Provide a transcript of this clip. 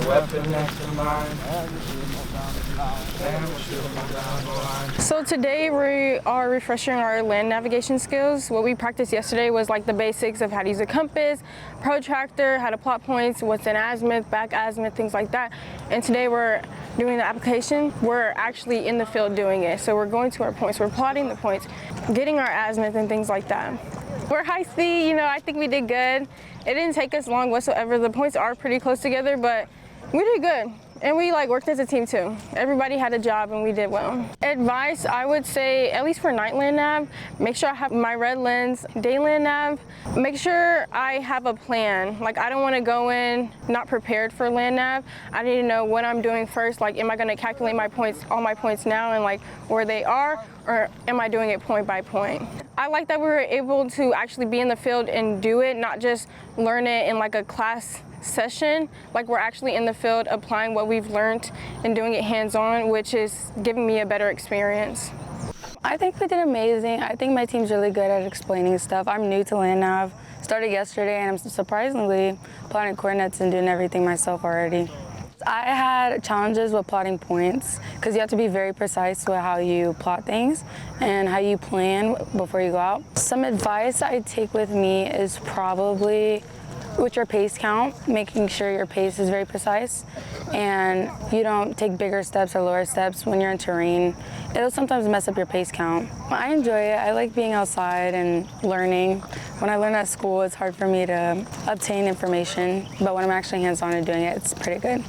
weapon next to mine. So today we are refreshing our land navigation skills. What we practiced yesterday was like the basics of how to use a compass, protractor, how to plot points, what's an azimuth, back azimuth, things like that. And today we're doing the application. We're actually in the field doing it. So we're going to our points, we're plotting the points, getting our azimuth and things like that. We're high C, I think we did good. It didn't take us long whatsoever. The points are pretty close together, but we did good. And we worked as a team too. Everybody had a job and we did well. Advice, I would say, at least for night land nav, make sure I have my red lens. Day land nav, make sure I have a plan. I don't want to go in not prepared for land nav. I need to know what I'm doing first. Am I going to calculate my points, all my points now and where they are, or am I doing it point by point? I like that we were able to actually be in the field and do it, not just learn it in a class session. We're actually in the field applying what we've learned and doing it hands-on, which is giving me a better experience. I think we did amazing. I think my team's really good at explaining stuff. I'm new to land nav, started yesterday, and I'm surprisingly plotting coordinates and doing everything myself already. I had challenges with plotting points because you have to be very precise with how you plot things and how you plan before you go out. Some advice I take with me is probably with your pace count, making sure your pace is very precise and you don't take bigger steps or lower steps when you're in terrain. It'll sometimes mess up your pace count. I enjoy it. I like being outside and learning. When I learn at school, it's hard for me to obtain information, but when I'm actually hands-on and doing it, it's pretty good.